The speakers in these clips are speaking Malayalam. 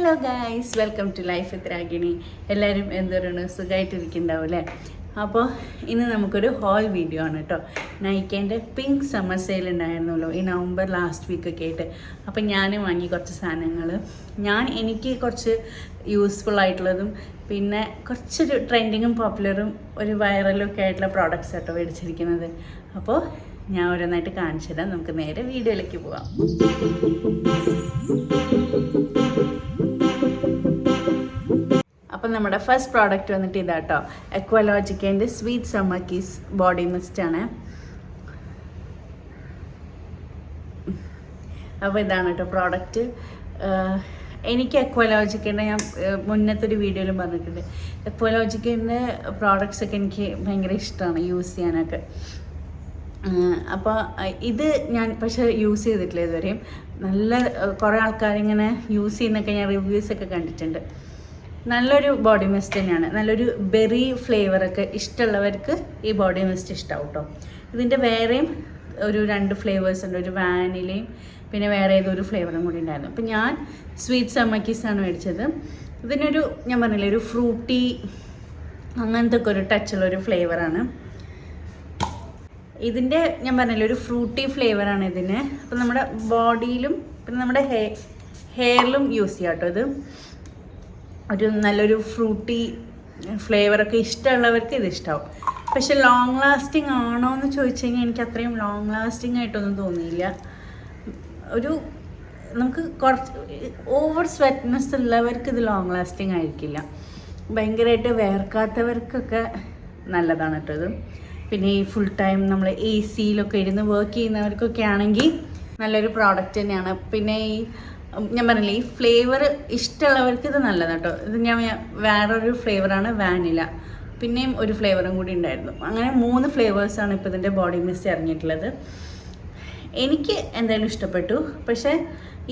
Hello guys, welcome to life with Ragini. എല്ലാവരും എന്തൊരു സുഖമായിട്ടിരിക്കുന്നുണ്ടാവും അല്ലേ? അപ്പോൾ ഇന്ന് നമുക്കൊരു ഹോൾ വീഡിയോ ആണ് കേട്ടോ. നൈക്കേൻ്റെ പിങ്ക് സമ്മർ സെയിൽ ഉണ്ടായിരുന്നല്ലോ ഈ നവംബർ ലാസ്റ്റ് വീക്കൊക്കെ ആയിട്ട്. അപ്പോൾ ഞാൻ വാങ്ങി കുറച്ച് സാധനങ്ങൾ. എനിക്ക് കുറച്ച് യൂസ്ഫുൾ ആയിട്ടുള്ളതും പിന്നെ കുറച്ചൊരു ട്രെൻഡിങ്ങും പോപ്പുലറും ഒരു വൈറലും ഒക്കെ ആയിട്ടുള്ള പ്രോഡക്റ്റ്സ് ആട്ടോ മേടിച്ചിരിക്കുന്നത്. അപ്പോൾ ഞാൻ ഓരോന്നായിട്ട് കാണിച്ചു തരാം. നമുക്ക് നേരെ വീഡിയോയിലേക്ക് പോവാം. അപ്പം നമ്മുടെ ഫസ്റ്റ് പ്രോഡക്റ്റ് വന്നിട്ട് ഇതാട്ടോ, എക്വലോജിക്കേൻ്റെ sweet summer kiss body mist ആണ്. അപ്പോൾ ഇതാണ് കേട്ടോ പ്രോഡക്റ്റ്. എനിക്ക് എക്വലോജിക്കേൻ്റെ ഞാൻ മുന്നത്തെ ഒരു വീഡിയോയിലും പറഞ്ഞിട്ടുണ്ട്. എക്വലോജിക്കേൻ്റെ പ്രോഡക്റ്റ്സൊക്കെ എനിക്ക് ഭയങ്കര ഇഷ്ടമാണ് യൂസ് ചെയ്യാനൊക്കെ. അപ്പോൾ ഇത് ഞാൻ പക്ഷേ യൂസ് ചെയ്തിട്ടില്ല ഇതുവരെയും. നല്ല കുറേ ആൾക്കാരിങ്ങനെ യൂസ് ചെയ്യുന്നൊക്കെ ഞാൻ റിവ്യൂസൊക്കെ കണ്ടിട്ടുണ്ട്. നല്ലൊരു ബോഡി മിസ്റ്റ് തന്നെയാണ്. നല്ലൊരു ബെറി ഫ്ലേവറൊക്കെ ഇഷ്ടമുള്ളവർക്ക് ഈ ബോഡി മിസ്റ്റ് ഇഷ്ടമാവും കേട്ടോ. ഇതിൻ്റെ വേറെയും ഒരു 2 ഫ്ലേവേഴ്സ് ഉണ്ട്. ഒരു വാനിലയും പിന്നെ വേറെ ഏതൊരു ഫ്ലേവറും കൂടി ഉണ്ടായിരുന്നു. അപ്പോൾ ഞാൻ സ്വീറ്റ് സമ്മർ കിസ്സാണ് മേടിച്ചത്. ഇതിനൊരു ഞാൻ പറഞ്ഞില്ലേ ഒരു ഫ്രൂട്ടി അങ്ങനത്തെ ഒക്കെ ഒരു ടച്ചുള്ളൊരു ഫ്ലേവറാണ് ഇതിൻ്റെ. ഞാൻ പറഞ്ഞില്ലേ ഒരു ഫ്രൂട്ടി ഫ്ലേവറാണ് ഇതിന്. അപ്പോൾ നമ്മുടെ ബോഡിയിലും പിന്നെ നമ്മുടെ ഹെയറിലും യൂസ് ചെയ്യാം കേട്ടോ. ഇത് ഒരു നല്ലൊരു ഫ്രൂട്ടി ഫ്ലേവറൊക്കെ ഇഷ്ടമുള്ളവർക്ക് ഇത് ഇഷ്ടമാവും. പക്ഷെ ലോങ് ലാസ്റ്റിംഗ് ആണോ എന്ന് ചോദിച്ചു കഴിഞ്ഞാൽ എനിക്ക് അത്രയും ലോങ് ലാസ്റ്റിംഗ് ആയിട്ടൊന്നും തോന്നിയില്ല. നമുക്ക് കുറച്ച് ഓവർ സ്വെറ്റ്നെസ് ഉള്ളവർക്ക് ഇത് ലോങ് ലാസ്റ്റിംഗ് ആയിരിക്കില്ല. ഭയങ്കരമായിട്ട് വേർക്കാത്തവർക്കൊക്കെ നല്ലതാണ് കേട്ടോ ഇത്. പിന്നെ ഈ ഫുൾ ടൈം നമ്മൾ AC-യിലൊക്കെ ഇരുന്ന് വർക്ക് ചെയ്യുന്നവർക്കൊക്കെ ആണെങ്കിൽ നല്ലൊരു പ്രോഡക്റ്റ് തന്നെയാണ്. പിന്നെ ഞാൻ പറഞ്ഞില്ലേ ഈ ഫ്ലേവർ ഇഷ്ടമുള്ളവർക്ക് ഇത് നല്ലതാണ് കേട്ടോ. ഇത് ഞാൻ വേറൊരു ഫ്ലേവറാണ് വാനില, പിന്നെയും ഒരു ഫ്ലേവറും കൂടി ഉണ്ടായിരുന്നു. അങ്ങനെ 3 ഫ്ലേവേഴ്സാണ് ഇപ്പോൾ ഇതിൻ്റെ ബോഡി മിസ്റ്റ് ഇറങ്ങിയിട്ടുള്ളത്. എനിക്ക് എന്തായാലും ഇഷ്ടപ്പെട്ടു. പക്ഷേ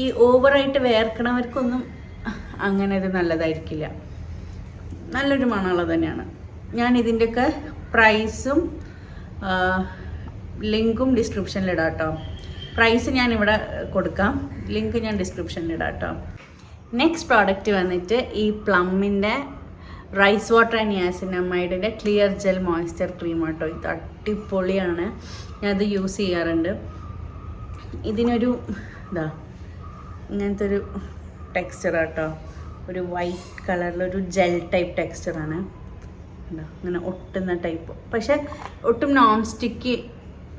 ഈ ഓവറായിട്ട് വേർക്കണവർക്കൊന്നും അങ്ങനെ ഇത് നല്ലതായിരിക്കില്ല. നല്ലൊരു മണമുള്ളത് തന്നെയാണ്. ഞാൻ ഇതിൻ്റെയൊക്കെ പ്രൈസും ലിങ്കും ഡിസ്ക്രിപ്ഷനിലിടാം കേട്ടോ. പ്രൈസ് ഞാനിവിടെ കൊടുക്കാം, ലിങ്ക് ഞാൻ ഡിസ്ക്രിപ്ഷനിലിടാം കേട്ടോ. നെക്സ്റ്റ് പ്രോഡക്റ്റ് വന്നിട്ട് ഈ പ്ലമ്മിൻ്റെ റൈസ് വാട്ടർ ആൻഡ് നിയാസിനമൈഡിൻ്റെ ക്ലിയർ ജെൽ മോയ്സ്ചർ ക്രീം കേട്ടോ. ഇത് അടിപൊളിയാണ്, ഞാനത് യൂസ് ചെയ്യാറുണ്ട്. ഇതിനൊരു ഇങ്ങനത്തെ ഒരു ടെക്സ്ചർ കേട്ടോ. ഒരു വൈറ്റ് കളറിലൊരു ജെൽ ടൈപ്പ് ടെക്സ്ചറാണ്. അങ്ങനെ ഒട്ടുന്ന ടൈപ്പ്, പക്ഷെ ഒട്ടും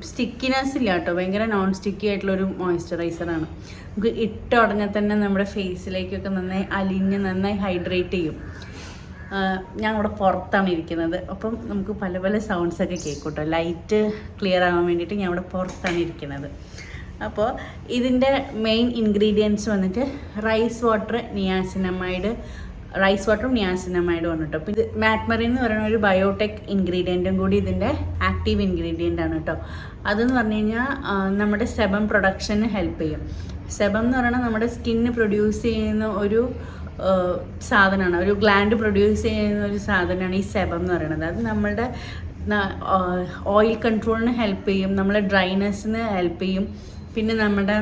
സ്റ്റിക്കിനെസ് ഇല്ല കേട്ടോ. ഭയങ്കര നോൺ സ്റ്റിക്കി ആയിട്ടുള്ളൊരു മോയ്സ്ചറൈസറാണ്. നമുക്ക് ഇട്ട ഉടനെ തന്നെ നമ്മുടെ ഫേസിലേക്കൊക്കെ നന്നായി അലിഞ്ഞ് നന്നായി ഹൈഡ്രേറ്റ് ചെയ്യും. ഞാൻ ഇവിടെ പുറത്താണ് ഇരിക്കുന്നത്, അപ്പം നമുക്ക് പല പല സൗണ്ട്സൊക്കെ കേൾക്കും കേട്ടോ. ലൈറ്റ് ക്ലിയർ ആവാൻ വേണ്ടിയിട്ട് ഞാൻ ഇവിടെ പുറത്താണ് ഇരിക്കുന്നത്. അപ്പോൾ ഇതിൻ്റെ മെയിൻ ഇൻഗ്രീഡിയൻസ് വന്നിട്ട് റൈസ് വാട്ടറും നിയാസിനമൈഡും ആണ് കേട്ടോ. അപ്പോൾ ഇത് മാറ്റ്മറിൻ എന്ന് പറയുന്ന ഒരു ബയോടെക് ഇൻഗ്രീഡിയൻറ്റും കൂടി ഇതിൻ്റെ ആക്റ്റീവ് ഇൻഗ്രീഡിയൻ്റ് ആണ് കേട്ടോ. അതെന്ന് പറഞ്ഞു കഴിഞ്ഞാൽ നമ്മുടെ സെബം പ്രൊഡക്ഷന് ഹെൽപ്പ് ചെയ്യും. സെബം എന്ന് പറയുന്നത് നമ്മുടെ സ്കിന്ന് പ്രൊഡ്യൂസ് ചെയ്യുന്ന ഒരു സാധനമാണ്, ഒരു ഗ്ലാൻഡ് പ്രൊഡ്യൂസ് ചെയ്യുന്ന ഒരു സാധനമാണ് ഈ സെബം എന്ന് പറയുന്നത്. അത് നമ്മളുടെ ഓയിൽ കൺട്രോളിന് ഹെൽപ്പ് ചെയ്യും, നമ്മളെ ഡ്രൈനെസ്സിന് ഹെൽപ്പ് ചെയ്യും, പിന്നെ നമ്മുടെ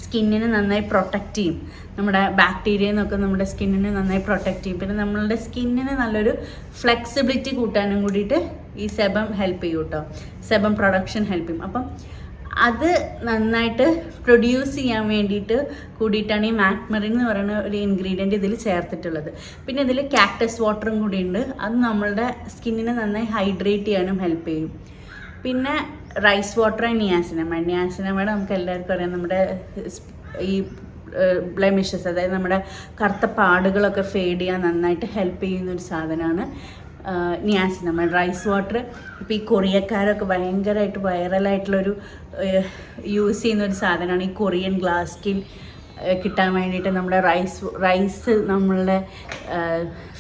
സ്കിന്നിനെ നന്നായി പ്രൊട്ടക്റ്റ് ചെയ്യും. നമ്മുടെ ബാക്ടീരിയയിൽ നിന്നൊക്കെ നമ്മുടെ സ്കിന്നിനെ നന്നായി പ്രൊട്ടക്റ്റ് ചെയ്യും. പിന്നെ നമ്മളുടെ സ്കിന്നിന് നല്ലൊരു ഫ്ലെക്സിബിലിറ്റി കൂട്ടാനും കൂടിയിട്ട് ഈ സെബം ഹെൽപ്പ് ചെയ്യും കേട്ടോ. സെബം പ്രൊഡക്ഷൻ ഹെൽപ്പ് ചെയ്യും. അപ്പം അത് നന്നായിട്ട് പ്രൊഡ്യൂസ് ചെയ്യാൻ വേണ്ടിയിട്ട് കൂടിയിട്ടാണ് ഈ മാറ്റ്മറിൻ എന്ന് പറയുന്ന ഒരു ഇൻഗ്രീഡിയൻറ്റ് ഇതിൽ ചേർത്തിട്ടുള്ളത്. പിന്നെ ഇതിൽ കാക്ടസ് വാട്ടറും കൂടി ഉണ്ട്. അത് നമ്മളുടെ സ്കിന്നിനെ നന്നായി ഹൈഡ്രേറ്റ് ചെയ്യാനും ഹെൽപ്പ് ചെയ്യും. പിന്നെ റൈസ് വാട്ടർ ആൻഡ് നിയാസിനമൈഡ് നമുക്ക് എല്ലാവർക്കും അറിയാം. നമ്മുടെ ഈ ബ്ലെമിഷസ്, അതായത് നമ്മുടെ കറുത്ത പാടുകളൊക്കെ ഫേഡ് ചെയ്യാൻ നന്നായിട്ട് ഹെൽപ്പ് ചെയ്യുന്നൊരു സാധനമാണ് നിയാസിനമൈഡ്. റൈസ് വാട്ടർ ഇപ്പോൾ ഈ കൊറിയക്കാരൊക്കെ ഭയങ്കരമായിട്ട് വൈറലായിട്ടുള്ളൊരു യൂസ് ചെയ്യുന്നൊരു സാധനമാണ്. ഈ കൊറിയൻ ഗ്ലാസ് സ്കിൻ കിട്ടാൻ വേണ്ടിയിട്ട് നമ്മുടെ റൈസ് നമ്മളുടെ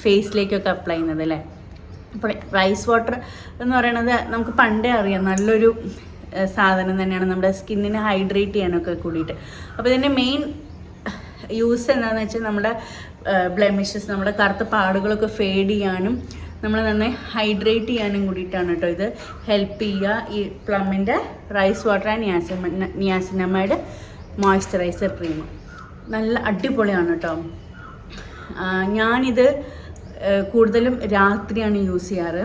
ഫേസിലേക്കൊക്കെ അപ്ലൈ ചെയ്യുന്നത് അല്ലേ. അപ്പോൾ റൈസ് വാട്ടർ എന്ന് പറയുന്നത് നമുക്ക് പണ്ടേ അറിയാം, നല്ലൊരു സാധനം തന്നെയാണ് നമ്മുടെ സ്കിന്നിനെ ഹൈഡ്രേറ്റ് ചെയ്യാനൊക്കെ കൂടിയിട്ട്. അപ്പോൾ ഇതിൻ്റെ മെയിൻ യൂസ് എന്താണെന്ന് വെച്ചാൽ നമ്മുടെ ബ്ലെമിഷസ്, നമ്മുടെ കറുത്ത പാടുകളൊക്കെ ഫേഡ് ചെയ്യാനും നമ്മൾ നന്നായി ഹൈഡ്രേറ്റ് ചെയ്യാനും കൂടിയിട്ടാണ് കേട്ടോ ഇത് ഹെൽപ്പ് ചെയ്യുക. ഈ പ്ലമ്മിൻ്റെ rice water and niacinamide moisturiser cream നല്ല അടിപൊളിയാണ് കേട്ടോ. ഞാനിത് കൂടുതലും രാത്രിയാണ് യൂസ് ചെയ്യാറ്.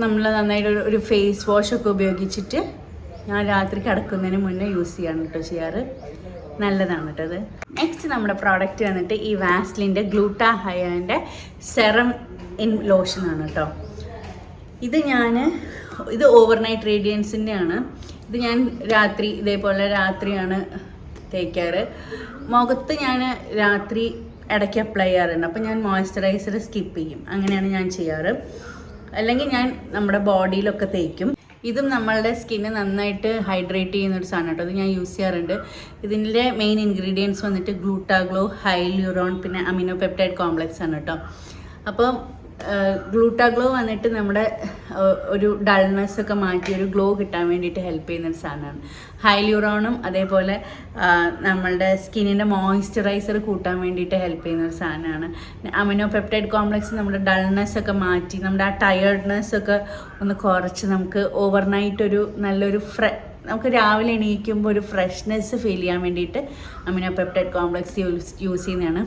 നമ്മൾ നന്നായിട്ട് ഒരു ഫേസ് വാഷൊക്കെ ഉപയോഗിച്ചിട്ട് ഞാൻ രാത്രി കിടക്കുന്നതിന് മുന്നേ യൂസ് ചെയ്യാണ് കേട്ടോ ചെയ്യാറ്. നല്ലതാണ് കേട്ടോ അത്. നെക്സ്റ്റ് നമ്മുടെ പ്രോഡക്റ്റ് വന്നിട്ട് ഈ വാസ്ലിൻ്റെ ഗ്ലൂട്ടാഹയോൻ്റെ സെറം ഇൻ ലോഷനാണ് കേട്ടോ. ഇത് ഓവർനൈറ്റ് റേഡിയൻസിൻ്റെ ആണ്. ഇത് ഞാൻ ഇതേപോലെ രാത്രിയാണ് തേക്കാറ്. മുഖത്ത് ഞാൻ രാത്രി ഇടയ്ക്ക് അപ്ലൈ ചെയ്യാറുണ്ട്. അപ്പോൾ ഞാൻ മോയ്സ്ചറൈസർ സ്കിപ്പ് ചെയ്യും, അങ്ങനെയാണ് ഞാൻ ചെയ്യാറ്. അല്ലെങ്കിൽ ഞാൻ നമ്മുടെ ബോഡിയിലൊക്കെ തേക്കും. ഇതും നമ്മളുടെ സ്കിന്ന് നന്നായിട്ട് ഹൈഡ്രേറ്റ് ചെയ്യുന്നൊരു സാധനം കേട്ടോ. അത് ഞാൻ യൂസ് ചെയ്യാറുണ്ട്. ഇതിൻ്റെ മെയിൻ ഇൻഗ്രീഡിയൻസ് വന്നിട്ട് ഗ്ലൂട്ടാഗ്ലോ, ഹൈലൂറോൺ, പിന്നെ അമിനോ പെപ്റ്റൈഡ് കോംപ്ലക്സ് ആണ് കേട്ടോ. അപ്പം ഗ്ലൂട്ടാഗ്ലോ വന്നിട്ട് നമ്മുടെ ഒരു ഡൾനെസ് ഒക്കെ മാറ്റി ഒരു ഗ്ലോ കിട്ടാൻ വേണ്ടിയിട്ട് ഹെൽപ്പ് ചെയ്യുന്നൊരു സാധനമാണ്. ഹൈലൂറോണും അതേപോലെ നമ്മളുടെ സ്കിന്നിൻ്റെ മോയ്സ്ചറൈസർ കൂട്ടാൻ വേണ്ടിയിട്ട് ഹെൽപ്പ് ചെയ്യുന്നൊരു സാധനമാണ്. അമിനോ പെപ്റ്റൈഡ് കോംപ്ലക്സ് നമ്മുടെ ഡൾനെസ് ഒക്കെ മാറ്റി നമ്മുടെ ആ ടയേർഡ്നെസ് ഒക്കെ ഒന്ന് കുറച്ച് നമുക്ക് ഓവർനൈറ്റ് ഒരു നല്ലൊരു നമുക്ക് രാവിലെ എണീക്കുമ്പോൾ ഒരു ഫ്രഷ്നെസ് ഫീൽ ചെയ്യാൻ വേണ്ടിയിട്ട് അമിനോ പെപ്റ്റൈഡ് കോംപ്ലക്സ് യൂസ് ചെയ്യുന്നതാണ്.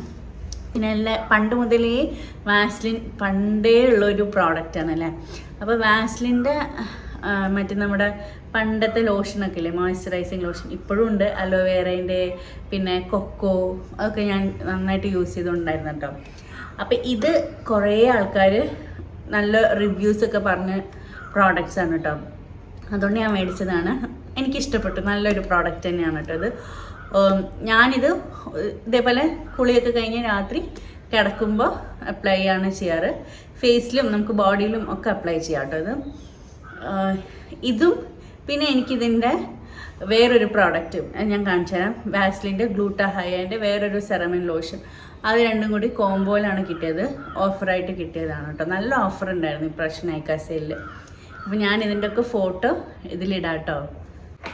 പിന്നെ പണ്ട് മുതലേ വാസ്ലിൻ പണ്ടേ ഉള്ളൊരു പ്രോഡക്റ്റാണ് അല്ലേ. അപ്പോൾ വാസ്ലിൻ്റെ മറ്റേ നമ്മുടെ പണ്ടത്തെ ലോഷനൊക്കെ ഇല്ലേ, മോയ്സ്ചറൈസിങ് ലോഷൻ ഇപ്പോഴും ഉണ്ട്. അലോവേറേൻ്റെ പിന്നെ കൊക്കോ അതൊക്കെ ഞാൻ നന്നായിട്ട് യൂസ് ചെയ്തുകൊണ്ടായിരുന്നു കേട്ടോ. അപ്പോൾ ഇത് കുറേ ആൾക്കാർ നല്ല റിവ്യൂസൊക്കെ പറഞ്ഞ പ്രോഡക്റ്റ്സാണ് കേട്ടോ. അതുകൊണ്ട് ഞാൻ മേടിച്ചതാണ്. എനിക്കിഷ്ടപ്പെട്ടു, നല്ലൊരു പ്രോഡക്റ്റ് തന്നെയാണ് കേട്ടോ ഇത്. ഞാനിത് ഇതേപോലെ കുളിയൊക്കെ കഴിഞ്ഞ് രാത്രി കിടക്കുമ്പോൾ അപ്ലൈ ചെയ്യാണ് ചെയ്യാറ്. ഫേസിലും നമുക്ക് ബോഡിയിലും ഒക്കെ അപ്ലൈ ചെയ്യാം കേട്ടോ ഇതും. പിന്നെ എനിക്കിതിൻ്റെ വേറൊരു പ്രോഡക്റ്റും ഞാൻ കാണിച്ചു തരാം. വാസ്ലിൻ്റെ ഗ്ലൂട്ടാഹയോൻ്റെ വേറൊരു സെറമിൻ ലോഷൻ. അത് രണ്ടും കൂടി കോംബോയിലാണ് കിട്ടിയത്, ഓഫറായിട്ട് കിട്ടിയതാണ് കേട്ടോ. നല്ല ഓഫർ ഉണ്ടായിരുന്നു ഇപ്രാവശ്യം നൈക്ക സെയിലിൽ. അപ്പോൾ ഞാൻ ഇതിൻ്റെ ഒക്കെ ഫോട്ടോ ഇതിലിടാം കേട്ടോ.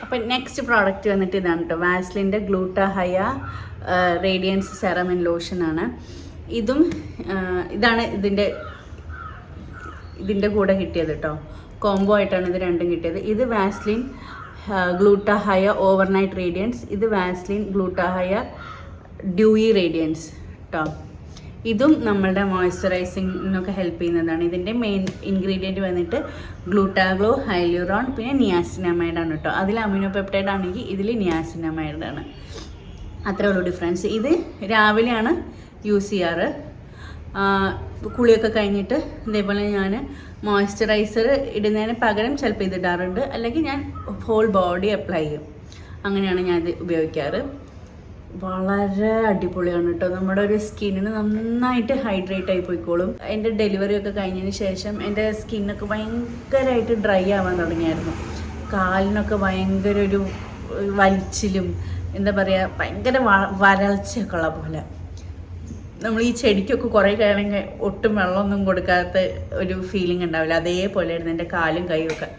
അപ്പം നെക്സ്റ്റ് പ്രോഡക്റ്റ് വന്നിട്ട് ഇതാണ് കേട്ടോ. വാസ്ലിൻ്റെ ഗ്ലൂട്ടാഹയ റേഡിയൻസ് സെറമിൻ ലോഷനാണ്. ഇതാണ് ഇതിൻ്റെ കൂടെ കിട്ടിയത് കേട്ടോ. കോംബോ ആയിട്ടാണ് ഇത് രണ്ടും കിട്ടിയത്. ഇത് വാസ്ലിൻ ഗ്ലൂട്ടാഹയ ഓവർനൈറ്റ് റേഡിയൻസ്, ഇത് വാസ്ലിൻ ഗ്ലൂട്ടാഹയ ഡ്യൂയി റേഡിയൻസ് കേട്ടോ. ഇതും നമ്മളുടെ മോയ്സ്ചറൈസിങ്ങിനൊക്കെ ഹെൽപ്പ് ചെയ്യുന്നതാണ്. ഇതിൻ്റെ മെയിൻ ഇൻഗ്രീഡിയൻറ്റ് വന്നിട്ട് ഗ്ലൂട്ടാഗ്ലോ, ഹൈലൂറോൺ, പിന്നെ നിയാസിനമൈഡാണ് കേട്ടോ. അതിൽ അമിനോ പെപ്റ്റൈഡ് ആണെങ്കിൽ ഇതിൽ നിയാസിനമൈഡാണ്. അത്രേ ഉള്ളൂ ഡിഫറൻസ്. ഇത് രാവിലെയാണ് യൂസ് ചെയ്യാറ്. കുളിയൊക്കെ കഴിഞ്ഞിട്ട് ഇതേപോലെ ഞാൻ മോയ്സ്ചറൈസർ ഇടുന്നതിന് പകരം ചിലപ്പോൾ ഇതിടാറുണ്ട്. അല്ലെങ്കിൽ ഞാൻ ഹോൾ ബോഡി അപ്ലൈ ചെയ്യും. അങ്ങനെയാണ് ഞാനിത് ഉപയോഗിക്കാറ്. വളരെ അടിപൊളിയാണ് കേട്ടോ. നമ്മുടെ ഒരു സ്കിന്നിന് നന്നായിട്ട് ഹൈഡ്രേറ്റ് ആയി പോയിക്കോളും. എൻ്റെ ഡെലിവറി ഒക്കെ കഴിഞ്ഞതിന് ശേഷം എൻ്റെ സ്കിന്നൊക്കെ ഭയങ്കരമായിട്ട് ഡ്രൈ ആവാൻ തുടങ്ങിയായിരുന്നു. കാലിനൊക്കെ ഭയങ്കര ഒരു വലിച്ചിലും എന്താ പറയുക, ഭയങ്കര വരൾച്ചയൊക്കെ ഉള്ള പോലെ. നമ്മൾ ഈ ചെടിക്കൊക്കെ കുറേ കഴിയുമ്പോൾ ഒട്ടും വെള്ളമൊന്നും കൊടുക്കാത്ത ഒരു ഫീലിംഗ് ഉണ്ടാവില്ല, അതേപോലെയായിരുന്നു എൻ്റെ കാലും കൈയൊക്കെ.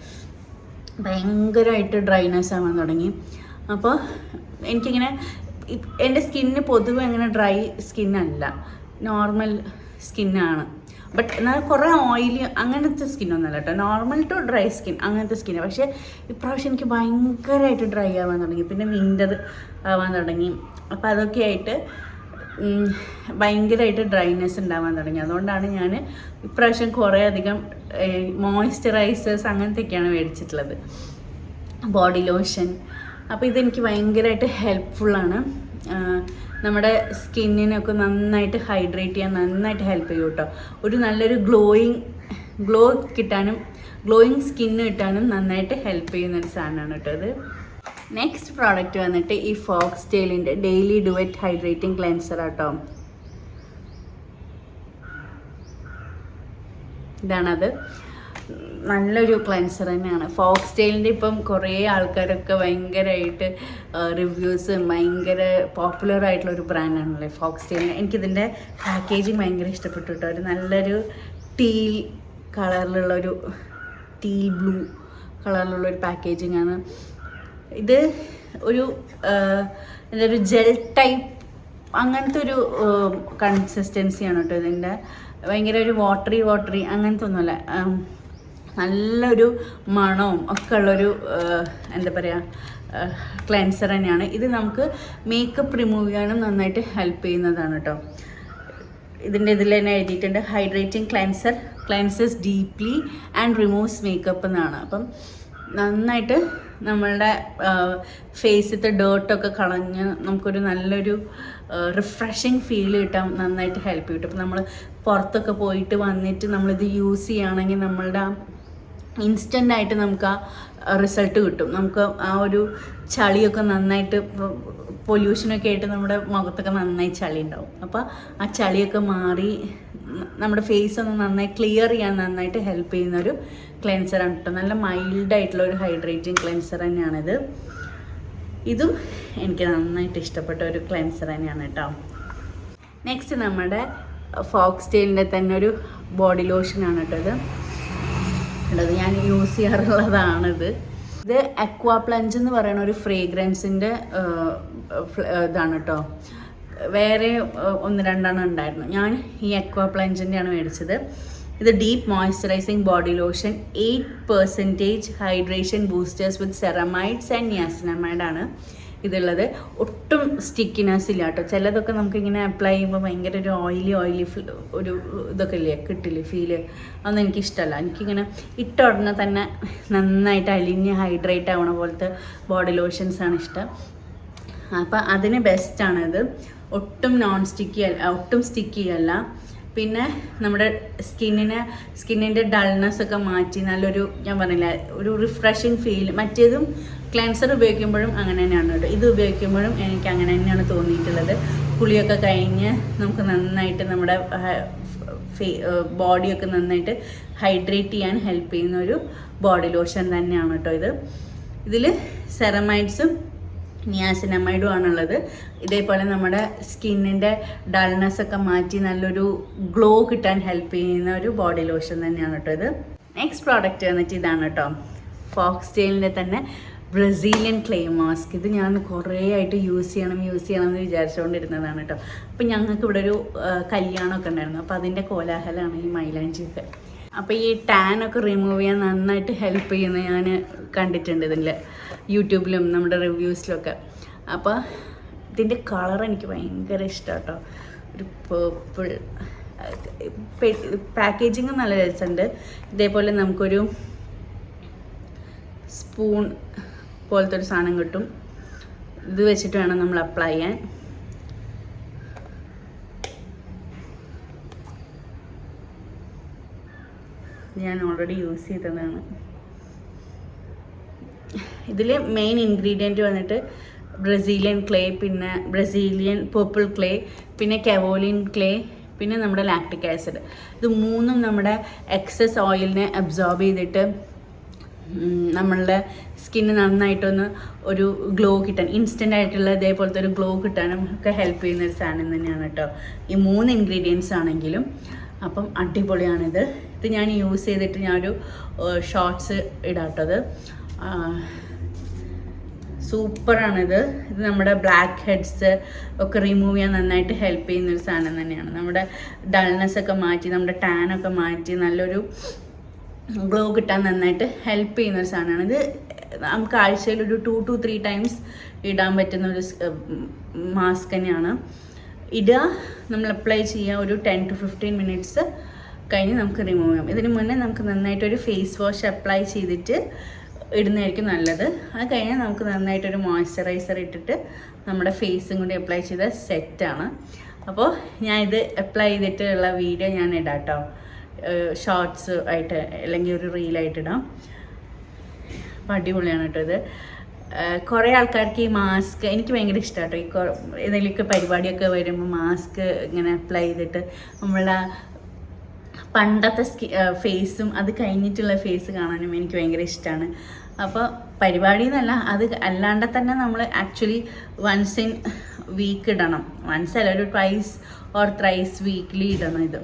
ഭയങ്കരമായിട്ട് ഡ്രൈനെസ് ആവാൻ തുടങ്ങി. അപ്പോൾ എനിക്കിങ്ങനെ എൻ്റെ സ്കിന്ന് പൊതുവെ അങ്ങനെ ഡ്രൈ സ്കിന്നല്ല, നോർമൽ സ്കിന്നാണ്. ബട്ട് എന്നാൽ കുറേ ഓയിലി അങ്ങനത്തെ സ്കിന്നൊന്നുമല്ല കേട്ടോ. നോർമൽ ടു ഡ്രൈ സ്കിൻ അങ്ങനത്തെ സ്കിന്നാണ്. പക്ഷേ ഇപ്രാവശ്യം എനിക്ക് ഭയങ്കരമായിട്ട് ഡ്രൈ ആവാൻ തുടങ്ങി. പിന്നെ വിൻ്റർ ആവാൻ തുടങ്ങി. അപ്പോൾ അതൊക്കെ ആയിട്ട് ഭയങ്കരമായിട്ട് ഡ്രൈനെസ് ഉണ്ടാവാൻ തുടങ്ങി. അതുകൊണ്ടാണ് ഞാൻ ഇപ്രാവശ്യം കുറേ അധികം മോയ്സ്ചറൈസേഴ്സ് അങ്ങനത്തെയൊക്കെയാണ് മേടിച്ചിട്ടുള്ളത്, ബോഡി ലോഷൻ. അപ്പോൾ ഇതെനിക്ക് ഭയങ്കരമായിട്ട് ഹെൽപ്ഫുള്ളാണ്. നമ്മുടെ സ്കിന്നിനൊക്കെ നന്നായിട്ട് ഹൈഡ്രേറ്റ് ചെയ്യാൻ നന്നായിട്ട് ഹെൽപ്പ് ചെയ്യും കേട്ടോ. ഒരു നല്ലൊരു ഗ്ലോ കിട്ടാനും ഗ്ലോയിങ് സ്കിന്ന് കിട്ടാനും നന്നായിട്ട് ഹെൽപ്പ് ചെയ്യുന്നൊരു സാധനമാണ് കേട്ടോ ഇത്. നെക്സ്റ്റ് പ്രോഡക്റ്റ് വന്നിട്ട് ഈ ഫോക്സ് ടെയിലിൻ്റെ ഡെയിലി ഡുവറ്റ് ഹൈഡ്രേറ്റിംഗ് ക്ലെൻസർ കേട്ടോ. ഇതാണത്. നല്ലൊരു ക്ലെൻസർ തന്നെയാണ്. ഫോക്സ് ടെയിലിൻ്റെ ഇപ്പം കുറേ ആൾക്കാരൊക്കെ ഭയങ്കരമായിട്ട് റിവ്യൂസ് ഭയങ്കര പോപ്പുലർ ആയിട്ടുള്ളൊരു ബ്രാൻഡാണല്ലേ ഫോക്സ് ടെയിലിന്. എനിക്കിതിൻ്റെ പാക്കേജിങ് ഭയങ്കര ഇഷ്ടപ്പെട്ടു കേട്ടോ. ഒരു നല്ലൊരു ടീൽ കളറിലുള്ളൊരു ബ്ലൂ കളറിലുള്ളൊരു പാക്കേജിങ് ആണ്. ഇത് ഒരു എന്താ ഒരു ജെൽ ടൈപ്പ് അങ്ങനത്തെ ഒരു കൺസിസ്റ്റൻസിയാണ് കേട്ടോ ഇതിൻ്റെ. ഭയങ്കര ഒരു വാട്ടറി അങ്ങനത്തെ ഒന്നുമല്ല. നല്ലൊരു മണവും ഒക്കെ ഉള്ളൊരു എന്താ പറയുക ക്ലെൻസർ തന്നെയാണ് ഇത്. നമുക്ക് മേക്കപ്പ് റിമൂവ് ചെയ്യാനും നന്നായിട്ട് ഹെൽപ്പ് ചെയ്യുന്നതാണ് കേട്ടോ. ഇതിൻ്റെ ഇതിൽ തന്നെ എഴുതിയിട്ടുണ്ട് hydrating cleanser cleanses deeply and removes makeup എന്നാണ്. അപ്പം നന്നായിട്ട് നമ്മളുടെ ഫേസിലത്തെ ഡേർട്ടൊക്കെ കളഞ്ഞ് നമുക്കൊരു നല്ലൊരു റിഫ്രഷിങ് ഫീൽ കിട്ടാൻ നന്നായിട്ട് ഹെൽപ്പ് കിട്ടും. അപ്പം നമ്മൾ പുറത്തൊക്കെ പോയിട്ട് വന്നിട്ട് നമ്മളിത് യൂസ് ചെയ്യുകയാണെങ്കിൽ നമ്മളുടെ ഇൻസ്റ്റൻ്റായിട്ട് നമുക്ക് ആ റിസൾട്ട് കിട്ടും. നമുക്ക് ആ ഒരു ചളിയൊക്കെ നന്നായിട്ട് പൊല്യൂഷനൊക്കെ ആയിട്ട് നമ്മുടെ മുഖത്തൊക്കെ നന്നായി ചളി ഉണ്ടാവും. അപ്പോൾ ആ ചളിയൊക്കെ മാറി നമ്മുടെ ഫേസ് ഒന്ന് നന്നായി ക്ലിയർ ചെയ്യാൻ നന്നായിട്ട് ഹെൽപ്പ് ചെയ്യുന്നൊരു ക്ലെൻസറാണ് കേട്ടോ. നല്ല മൈൽഡായിട്ടുള്ള ഒരു ഹൈഡ്രേറ്റിംഗ് ക്ലെൻസർ തന്നെയാണിത്. ഇതും എനിക്ക് നന്നായിട്ട് ഇഷ്ടപ്പെട്ട ഒരു ക്ലെൻസർ തന്നെയാണ് കേട്ടോ. നെക്സ്റ്റ് നമ്മുടെ ഫോക്സ്ടെയിലിൻ്റെ തന്നെ ഒരു ബോഡി ലോഷനാണ് കേട്ടോ. ഇത് ഞാൻ യൂസ് ചെയ്യാറുള്ളതാണിത്. ഇത് അക്വാ പ്ലഞ്ച് എന്ന് പറയുന്ന ഒരു ഫ്രേഗ്രൻസിൻ്റെ ഇതാണ് കേട്ടോ. വേറെ 1-2 ഉണ്ടായിരുന്നു. ഞാൻ ഈ അക്വാ പ്ലഞ്ചിൻ്റെയാണ് മേടിച്ചത്. ഇത് deep moisturising body lotion 8% hydration boosters with ceramides and niacinamide ആണ് ഇതുള്ളത്. ഒട്ടും സ്റ്റിക്കിനെസ് ഇല്ല കേട്ടോ. ചിലതൊക്കെ നമുക്കിങ്ങനെ അപ്ലൈ ചെയ്യുമ്പോൾ ഭയങ്കര ഒരു ഓയിലി ഒരു ഇതൊക്കെ ഇല്ലേ കിട്ടില്ലേ ഫീല്, അതൊന്നും എനിക്കിഷ്ടമല്ല. എനിക്കിങ്ങനെ ഇട്ട ഉടനെ തന്നെ നന്നായിട്ട് അലിഞ്ഞ് ഹൈഡ്രേറ്റ് ആവണ പോലത്തെ ബോഡി ലോഷൻസാണ് ഇഷ്ടം. അപ്പം അതിന് ബെസ്റ്റാണിത്. ഒട്ടും ഒട്ടും സ്റ്റിക്കി അല്ല. പിന്നെ നമ്മുടെ സ്കിന്നിൻ്റെ ഡൾനെസ്സൊക്കെ മാറ്റി നല്ലൊരു, ഞാൻ പറഞ്ഞില്ല, ഒരു റിഫ്രഷിങ് ഫീൽ. മറ്റേതും ക്ലെൻസർ ഉപയോഗിക്കുമ്പോഴും അങ്ങനെ തന്നെയാണ് കേട്ടോ. ഇത് ഉപയോഗിക്കുമ്പോഴും എനിക്ക് അങ്ങനെ തന്നെയാണ് തോന്നിയിട്ടുള്ളത്. കുളിയൊക്കെ കഴിഞ്ഞ് നമുക്ക് നന്നായിട്ട് നമ്മുടെ ബോഡിയൊക്കെ നന്നായിട്ട് ഹൈഡ്രേറ്റ് ചെയ്യാൻ ഹെൽപ്പ് ചെയ്യുന്ന ഒരു ബോഡി ലോഷൻ തന്നെയാണ് കേട്ടോ. ഇതിൽ സെറമൈഡ്സും നിയാസിനമൈഡും ആണുള്ളത്. ഇതേപോലെ നമ്മുടെ സ്കിന്നിൻ്റെ ഡൾനെസ്സൊക്കെ മാറ്റി നല്ലൊരു ഗ്ലോ കിട്ടാൻ ഹെൽപ്പ് ചെയ്യുന്ന ഒരു ബോഡി ലോഷൻ തന്നെയാണ് കേട്ടോ. നെക്സ്റ്റ് പ്രോഡക്റ്റ് വന്നിട്ട് ഇതാണ് കേട്ടോ. ഫോക്സ്ടെയിലിൻ്റെ തന്നെ ബ്രസീലിയൻ ക്ലേ മാസ്ക്. ഇത് ഞാൻ കുറേ ആയിട്ട് യൂസ് ചെയ്യണം എന്ന് വിചാരിച്ചുകൊണ്ടിരുന്നതാണ് കേട്ടോ. അപ്പം ഞങ്ങൾക്ക് ഇവിടെ ഒരു കല്യാണമൊക്കെ ഉണ്ടായിരുന്നു. അപ്പോൾ അതിൻ്റെ കോലാഹലമാണ് ഈ മൈലാഞ്ചിയൊക്കെ. അപ്പോൾ ഈ ടാനൊക്കെ റിമൂവ് ചെയ്യാൻ നന്നായിട്ട് ഹെൽപ്പ് ചെയ്യുന്നത് ഞാൻ കണ്ടിട്ടുണ്ട് ഇതിൽ യൂട്യൂബിലും നമ്മുടെ റിവ്യൂസിലൊക്കെ. അപ്പോൾ ഇതിൻ്റെ കളർ എനിക്ക് ഭയങ്കര ഇഷ്ടമാണ് കേട്ടോ. ഒരു പേർപ്പിൾ പാക്കേജിങ് നല്ല രസമുണ്ട്. ഇതേപോലെ നമുക്കൊരു സ്പൂൺ പോലത്തെ ഒരു സാധനം കിട്ടും. ഇത് വെച്ചിട്ട് വേണം നമ്മൾ അപ്ലൈ ചെയ്യാൻ. ഞാൻ ഓൾറെഡി യൂസ് ചെയ്തതാണ്. ഇതിൽ മെയിൻ ഇൻഗ്രീഡിയൻറ്റ് വന്നിട്ട് ബ്രസീലിയൻ ക്ലേ, പിന്നെ ബ്രസീലിയൻ പേർപ്പിൾ ക്ലേ, പിന്നെ കെവോലിൻ ക്ലേ, പിന്നെ നമ്മുടെ ലാക്റ്റിക് ആസിഡ്. ഇത് മൂന്നും നമ്മുടെ എക്സസ് ഓയിലിനെ അബ്സോർബ് ചെയ്തിട്ട് നമ്മളുടെ സ്കിന്ന് നന്നായിട്ടൊന്ന് ഒരു ഗ്ലോ കിട്ടാൻ, ഇൻസ്റ്റൻ്റ് ആയിട്ടുള്ള ഇതേപോലത്തെ ഒരു ഗ്ലോ കിട്ടാനും ഒക്കെ ഹെൽപ്പ് ചെയ്യുന്നൊരു സാധനം തന്നെയാണ് കേട്ടോ ഈ 3 ഇൻഗ്രീഡിയൻസ് ആണെങ്കിലും. അപ്പം അടിപൊളിയാണിത്. ഇത് ഞാൻ യൂസ് ചെയ്തിട്ട് ഞാനൊരു ഷോർട്സ് ഇടാട്ടത്. സൂപ്പറാണിത്. ഇത് നമ്മുടെ ബ്ലാക്ക് ഹെഡ്സ് ഒക്കെ റിമൂവ് ചെയ്യാൻ നന്നായിട്ട് ഹെൽപ്പ് ചെയ്യുന്നൊരു സാധനം തന്നെയാണ്. നമ്മുടെ ഡൾനെസ്സൊക്കെ മാറ്റി നമ്മുടെ ടാനൊക്കെ മാറ്റി നല്ലൊരു ഗ്ലോ കിട്ടാൻ നന്നായിട്ട് ഹെൽപ്പ് ചെയ്യുന്നൊരു സാധനമാണ്. ഇത് നമുക്ക് ആഴ്ചയിൽ ഒരു 2 to 3 times ഇടാൻ പറ്റുന്ന ഒരു മാസ്ക് തന്നെയാണ്. ഇടുക, നമ്മൾ അപ്ലൈ ചെയ്യുക, ഒരു 10 to 15 minutes കഴിഞ്ഞ് നമുക്ക് റിമൂവ് ചെയ്യാം. ഇതിന് മുന്നേ നമുക്ക് നന്നായിട്ടൊരു ഫേസ് വാഷ് അപ്ലൈ ചെയ്തിട്ട് ഇടുന്നതായിരിക്കും നല്ലത്. അത് കഴിഞ്ഞാൽ നമുക്ക് നന്നായിട്ടൊരു മോയ്സ്ചറൈസർ ഇട്ടിട്ട് നമ്മുടെ ഫേസും കൂടി അപ്ലൈ ചെയ്ത സെറ്റാണ്. അപ്പോൾ ഞാൻ ഇത് അപ്ലൈ ചെയ്തിട്ടുള്ള വീഡിയോ ഞാൻ ഇടാം കേട്ടോ, ഷോർട്സ് ആയിട്ട് അല്ലെങ്കിൽ ഒരു റീലായിട്ടിടാം. അപ്പോൾ അടിപൊളിയാണ് കേട്ടോ ഇത്. കുറേ ആൾക്കാർക്ക് ഈ മാസ്ക് എനിക്ക് ഭയങ്കര ഇഷ്ടമാണ് കേട്ടോ. ഈ ഏതെങ്കിലുമൊക്കെ പരിപാടിയൊക്കെ വരുമ്പോൾ മാസ്ക് ഇങ്ങനെ അപ്ലൈ ചെയ്തിട്ട് നമ്മളുടെ പണ്ടത്തെ ഫേസും അത് കഴിഞ്ഞിട്ടുള്ള ഫേസ് കാണാനും എനിക്ക് ഭയങ്കര ഇഷ്ടമാണ്. അപ്പോൾ പരിപാടി എന്നല്ല, അത് അല്ലാണ്ട് തന്നെ നമ്മൾ ആക്ച്വലി വൺസ് ഇൻ വീക്ക് ഇടണം. വൺസ് അല്ല, ഒരു 2 or 3 വീക്ക്ലി ഇടണം ഇത്.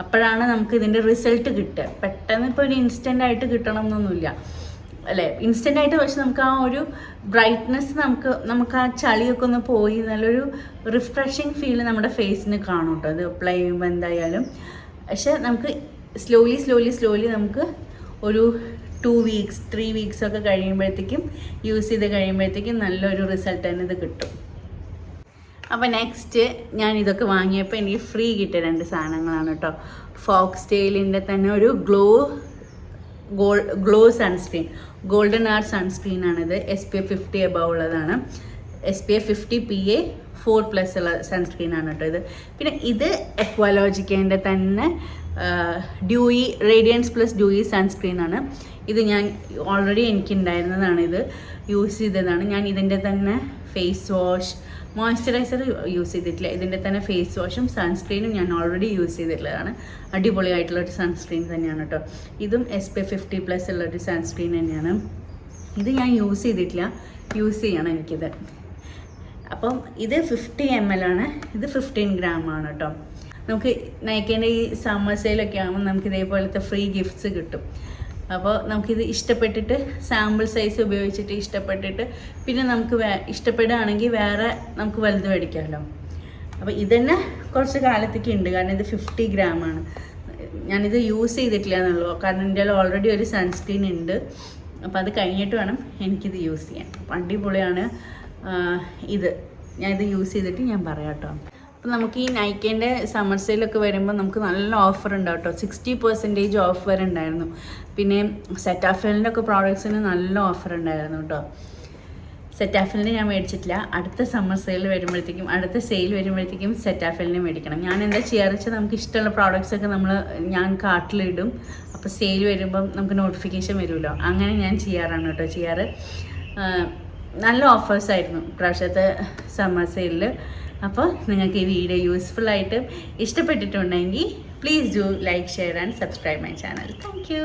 അപ്പോഴാണ് നമുക്ക് ഇതിൻ്റെ റിസൾട്ട് കിട്ടുക. പെട്ടെന്ന് ഇപ്പോൾ ഒരു ഇൻസ്റ്റൻ്റായിട്ട് കിട്ടണം എന്നൊന്നുമില്ല അല്ലേ, ഇൻസ്റ്റൻ്റായിട്ട്. പക്ഷെ നമുക്ക് ആ ഒരു ബ്രൈറ്റ്നെസ് നമുക്ക് ആ ചളിയൊക്കെ ഒന്ന് പോയി നല്ലൊരു റിഫ്രഷിങ് ഫീൽ നമ്മുടെ ഫേസിന് കാണും കേട്ടോ അത് അപ്ലൈ ചെയ്യുമ്പോൾ എന്തായാലും. പക്ഷെ നമുക്ക് സ്ലോലി നമുക്ക് ഒരു 2 വീക്സ് 3 വീക്സ് ഒക്കെ കഴിയുമ്പോഴത്തേക്കും യൂസ് ചെയ്ത് കഴിയുമ്പോഴത്തേക്കും നല്ലൊരു റിസൾട്ട് തന്നെ ഇത് കിട്ടും. അപ്പോൾ നെക്സ്റ്റ് ഞാൻ ഇതൊക്കെ വാങ്ങിയപ്പോൾ എനിക്ക് ഫ്രീ കിട്ടിയ 2 സാധനങ്ങളാണ് കേട്ടോ. ഫോക്സ് ടെയിലിൻ്റെ തന്നെ ഒരു ഗ്ലോ സൺസ്ക്രീൻ, ഗോൾഡൻ ആർ സൺസ്ക്രീനാണിത്. SPF 50 എബവ് ഉള്ളതാണ്. SPF 50 PA 4+ ഉള്ള സൺസ്ക്രീനാണ് കേട്ടോ ഇത്. പിന്നെ ഇത് എക്വാലോജിക്കേൻ്റെ തന്നെ ഡ്യൂയി റേഡിയൻസ് പ്ലസ് ഡ്യൂയി സൺസ്ക്രീനാണ്. ഇത് ഞാൻ ഓൾറെഡി എനിക്കുണ്ടായിരുന്നതാണ്, ഇത് യൂസ് ചെയ്തതാണ്. ഞാൻ ഇതിൻ്റെ തന്നെ ഫേസ് വാഷ്, മോയ്സ്ചറൈസർ യൂസ് ചെയ്തിട്ടില്ല. ഇതിൻ്റെ തന്നെ ഫേസ് വാഷും സൺസ്ക്രീനും ഞാൻ ഓൾറെഡി യൂസ് ചെയ്തിട്ടുള്ളതാണ്. അടിപൊളിയായിട്ടുള്ളൊരു സൺസ്ക്രീൻ തന്നെയാണ് കേട്ടോ. ഇതും SPF 50+ ഉള്ളൊരു സൺസ്ക്രീൻ തന്നെയാണ്. ഇത് ഞാൻ യൂസ് ചെയ്തിട്ടില്ല, യൂസ് ചെയ്യണം എനിക്കിത്. അപ്പം ഇത് 50 ml ആണ്, ഇത് 15 gram ആണ് കേട്ടോ. നമുക്ക് നൈക്കേൻ്റെ ഈ സമ്മർ സെയിലൊക്കെ ആകുമ്പോൾ നമുക്ക് ഇതേപോലത്തെ ഫ്രീ ഗിഫ്റ്റ്സ് കിട്ടും. അപ്പോൾ നമുക്കിത് ഇഷ്ടപ്പെട്ടിട്ട് സാമ്പിൾ സൈസ് ഉപയോഗിച്ചിട്ട് ഇഷ്ടപ്പെട്ടിട്ട് പിന്നെ നമുക്ക് ഇഷ്ടപ്പെടുകയാണെങ്കിൽ വേറെ നമുക്ക് വലുത് മേടിക്കാമല്ലോ. അപ്പോൾ ഇതന്നെ കുറച്ച് കാലത്തേക്ക് ഉണ്ട്, കാരണം ഇത് 50 gram ആണ്. ഞാനിത് യൂസ് ചെയ്തിട്ടില്ല എന്നുള്ളൂ, കാരണം എൻ്റെ ഓൾറെഡി ഒരു സൺസ്ക്രീൻ ഉണ്ട്. അപ്പോൾ അത് കഴിഞ്ഞിട്ട് വേണം എനിക്കിത് യൂസ് ചെയ്യാൻ. അപ്പോൾ അടിപൊളിയാണ് ഇത്. ഞാനിത് യൂസ് ചെയ്തിട്ട് ഞാൻ പറയാം കേട്ടോ. അപ്പോൾ നമുക്ക് ഈ നൈക്കേൻ്റെ സമ്മർ സെയിലൊക്കെ വരുമ്പോൾ നമുക്ക് നല്ല ഓഫർ ഉണ്ടാവും കേട്ടോ. 60% ഓഫ് വരെ ഉണ്ടായിരുന്നു. പിന്നെ സെറ്റാഫിലിൻ്റെ ഒക്കെ പ്രോഡക്ട്സിന് നല്ല ഓഫർ ഉണ്ടായിരുന്നു കേട്ടോ. സെറ്റാഫിലിന് ഞാൻ മേടിച്ചിട്ടില്ല. അടുത്ത സമ്മർ സെയിൽ വരുമ്പോഴത്തേക്കും, അടുത്ത സെയിൽ വരുമ്പോഴത്തേക്കും സെറ്റാഫിലിനെ മേടിക്കണം. ഞാൻ എന്താ ചെയ്യാറ് വെച്ചാൽ നമുക്ക് ഇഷ്ടമുള്ള പ്രോഡക്റ്റ്സൊക്കെ ഞാൻ കാർട്ടിലിടും. അപ്പോൾ സെയിൽ വരുമ്പം നമുക്ക് നോട്ടിഫിക്കേഷൻ വരുമല്ലോ, അങ്ങനെ ഞാൻ ചെയ്യാറാണ് കേട്ടോ ചെയ്യാറ്. നല്ല ഓഫേഴ്സായിരുന്നു പ്രാവശ്യത്തെ സമ്മർ സെയിലിൽ. അപ്പോൾ നിങ്ങൾക്ക് ഈ വീഡിയോ യൂസ്ഫുള്ളായിട്ട് ഇഷ്ടപ്പെട്ടിട്ടുണ്ടെങ്കിൽ please do like, share and subscribe my channel. Thank you.